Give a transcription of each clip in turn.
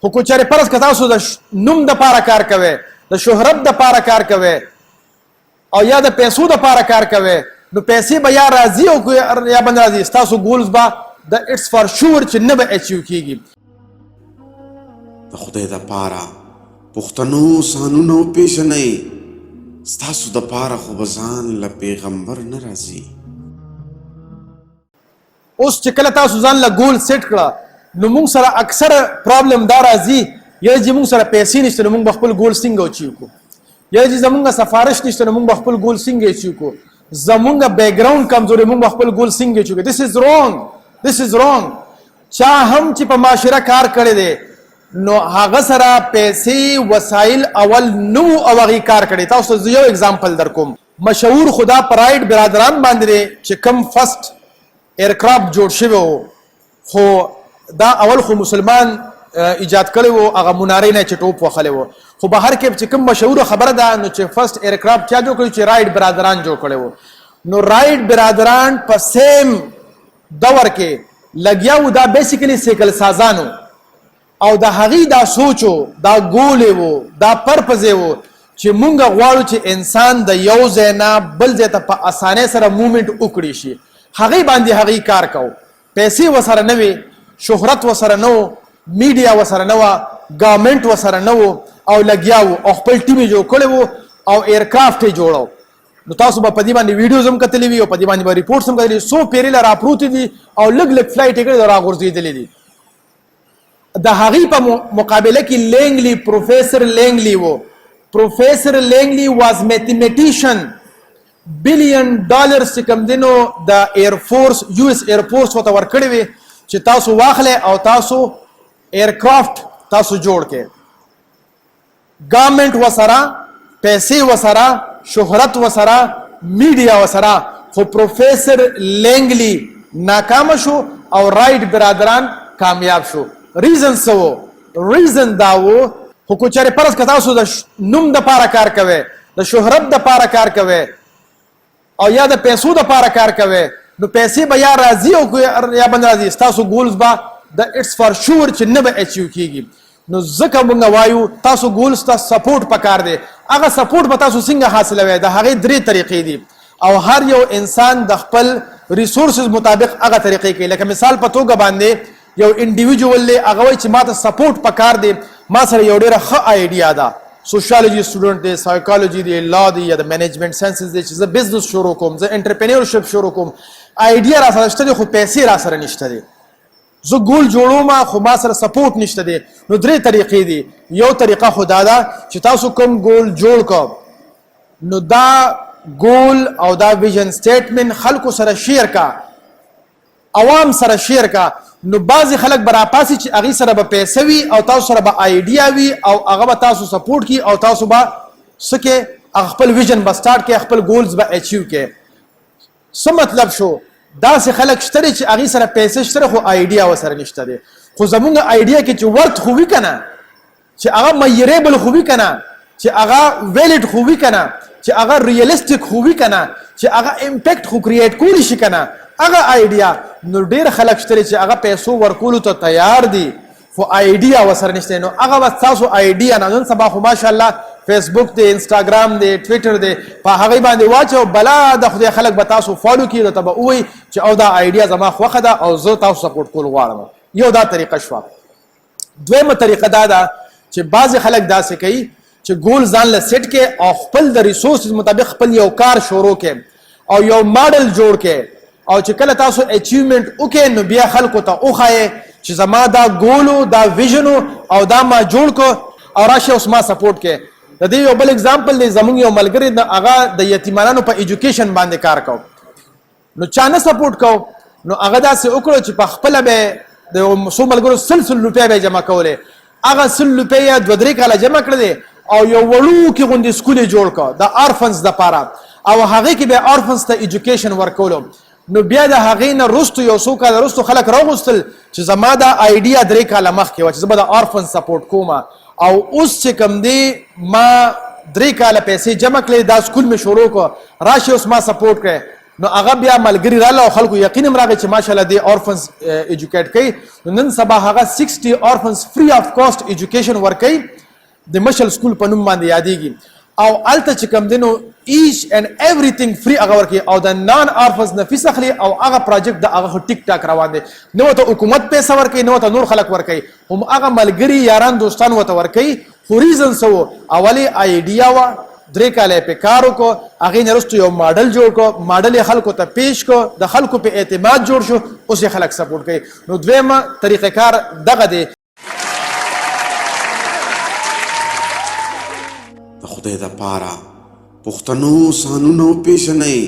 خو کو چېرې فرض که تاسو د نوم دپاره کار کوئ، د شهرت دپاره کار کوئ او یا د پیسو دپاره کار کوئ، نو پیسې به یا راځي او یا به نه راځي، ستاسو ګولز به د اټس فار شور چې نه به اچیو کېږي. د خدای دپاره پښتنو ځانونه وپېژنئ، ستاسو دپاره خو به ځان له پیغمبر نه راځي. اوس چې کله تاسو ځان له ګول سیټ کړه، نو موږ سره اکثره پرابلم دا راځي یا چې موږ سره پیسې نشته نو موږ به خپل ګول څنګه اچیو کړو، یا چې زمونږ سفارش نشته نو موږ به خپل ګول څنګه اچیو کړو، زمونږ بیکګراوند کمزوري موږ به خپل ګول څنګه اچیو کړو. This is wrong. چا هم چې په معاشره کار کړی دی نو هغه سره پیسې وسایل اول نو او هغې کار کړی. تاسو ته یو اگزامپل در کوم. مشهور خدا پرایډ برادران باندې چې کم فرست ایرکرافټ جوړ شوی و، خو دا اول خو مسلمان ایجاد کړی و، هغه منارې نه چې ټوپ وهلی و، خو بهر کې چې کوم مشهوره خبره ده نو چې فرست ایرکرافټ چا جوړ کړی چې رایډ برادران جوړ کړی و. نو رایډ برادران په سیم دور کې لګیا و، دا بیسیکلی سیکل سازانو او د هغې دا سوچو، دا ګولې و، دا پرپزې و چې مونږ غواړو چې انسان د یو ځای نه بل ځای ته په اسانۍ سره مومنټ وکړي شي. هغې باندې هغې کار کو. پیسې ورسره نه وې، شهرت ورسره نه و، میډیا ورسره نه وه، ګورمنټ ورسره نه و او لګیا و او خپل ټیم یې جوړ کړی و او ایرکرافټ یې جوړو. نو تاسو به په دې باندې ویډیوز هم کتلي وي او په دې باندې به ریپورټس هم کتلي، څو پیرې راپروتې دي او لږ لږ فلایټ یې کړي او راغورځېدلي دي. د هغې په مقابله کې لینګلی پروفیسر لینګلی و. پروفیسر لینګلی واز میتھمیټیشن. $1 بلین چې کوم دی نو د ایرفورس US ایرفورس ورته ورکړی وي چې تاسو واخلئ او تاسو ایرکرافټ تاسو جوړ کړئ. ګورمنټ ورسره، پیسې ورسره، شهرت وسره، میډیا وسره، خو پروفیسر لینګلی ناکامه شو او رایټ برادران کامیاب شو. ریزن څه و؟ ریزن دا و خو کو چېرې فرض که تاسو د نوم دپاره کار کوئ، د شهرت دپاره کار کوئ او یا د پیسو دپاره کار کوئ، نو پیسې به یا راځي او یا به نه راځي، ستاسو ګولز به د اټس فار شور چې نه به اچیو کېږي. نو ځکه مونږ وایو تاسو ګولز ته سپورټ پکار دی. هغه سپورټ به تاسو څنګه حاصلوئ؟ د هغې 3 طریقې دي او هر یو انسان د خپل ریسورسز مطابق هغه طریقې کوي. لکه مثال په توګه باندې یو انډیویجوال دی، هغه وایي چې ما ته سپورټ پکار دی، ما سره یو ډېره ښه آیډیا ده، سوشیالوجي سټوډنټ دی، سایکالوجي دی، لا دی یا د مینجمنټ ساینسز دی چې زه بزنس شروع کوم، زه انټرپرینورشپ شروع کوم، آیډیا را سره شته دی خو پیسې را سره نشته دی، زه ګول جوړوم خو ما سره سپورټ نشته دی. نو 3 طریقې دي. یو طریقه خو دا ده چې تاسو کوم ګول جوړ کړو نو دا ګول او دا ویژن سټیټمنټ خلکو سره شیر کا، عوام سره شیر کا. نو بعضې خلک به راپاسي چې هغې سره به پیسې وي او تاسو سره به آیډیا وي او هغه به تاسو سپورټ کړي او تاسو به څه کې خپل ویژن به سټارټ کړي، خپل ګولز به اچیو کړي. څه مطلب شو؟ داسې خلک شته دي چې هغې سره پیسې شته خو آیډیا ورسره نشته دی. خو زمونږ آیډیا کې چې ورت خو وي که نه، چې هغه میریبل خو وي که نه، چې هغه ویلډ خو وي که نه، چې هغه ریئلسټک خو وي که نه، چې هغه امپیکټ خو کریټ کولی شي که نه، هغه آیډیا. نو ډېر خلک شته چې هغه پیسو ورکولو ته تیار دي خو آیډیا ورسره نشته. نو هغه به ستاسو آیډیا نه، نن سبا خو ماشاءالله فیسبوک دی، انسټاګرام دی، ټویټر دی، په هغې باندې واچو بلا د خدای خلک به تاسو فالو کړي، ته به ووایي چې او دا آیډیا زما خوښه ده او زه تاسو سپورټ کول غواړم. یو دا طریقه شوه. دویمه طریقه دا ده چې بعضې خلک داسې کوي چې ګول ځان له سیټ کې او خپل د ریسورسز مطابق خپل یو کار شروع کې او یو ماډل جوړ کې او چې کله تاسو اچیومنټ وکړئ نو بیا خلکو ته وښایئ چې زما دا ګولو، دا ویژنو او دا ما جوړ کړو او راشئ اوس ما سپورټ کې. د دې یو بل اگزامپل دی، زمونږ یو ملګری هغه د یتیمانانو په ایجوکیشن باندې کار کو، نو چا نه سپورټ کو، نو هغه داسې وکړو چې په خپله به د څو ملګرو 100 روپۍ به یې جمع کولې. هغه 100 روپۍ یې 2-3 کاله جمع کړلې او یو وړوکې غوندې سکول یې جوړ کړ د آرفنز دپاره او هغې کې به آرفنز ته ایجوکیشن ورکولو. نو بیا د هغې نه وروستو یو څو کاله وروستو خلک راوغوښتل چې زما دا آیډیا 3 کاله مخکې وه چې زه به د آرفنز سپورټ کوم او اوس چې کوم دی ما 3 کاله پیسې جمع کړې، دا سکول مې شروع کړو، راشي اوس ما سپورټ کړئ. نو هغه بیا ملګری رااله او خلکو یقین هم راغی چې ماشاءالله دی اورفنز ایجوکیټ کوي. نو نن سبا هغه 60 اورفنز فری اف کاست ایجوکیشن ورکوي د مشل سکول په نوم باندې یادېږي او الته چې کوم دی نو ایچ اینڈ ایوریثینګ فری هغه ورکوي او د نان اورفنز نه فیس اخلي او هغه پروجیکټ د هغه ټیک ټاک روان دی. نه ورته حکومت پیسه ورکوي نه ورته نور خلک ورکوي هم هغه ملګري یاران دوستان ورته ورکوي. خو ریزن څه و اولې آیډیا وه 3 کاله یې په کار وکړو هغې نه وروسته یو ماډل جوړ کړو ماډل یې خلکو ته پیش کړو د خلکو په اعتماد جوړ شو اوس یې خلک سپورټ کوي. نو دویمه طریقه کار دغه دی د خدای دپاره پښتنو سانونه وپېژنئ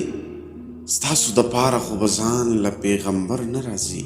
ستاسو دپاره خو به ځان له پیغمبر نه راځي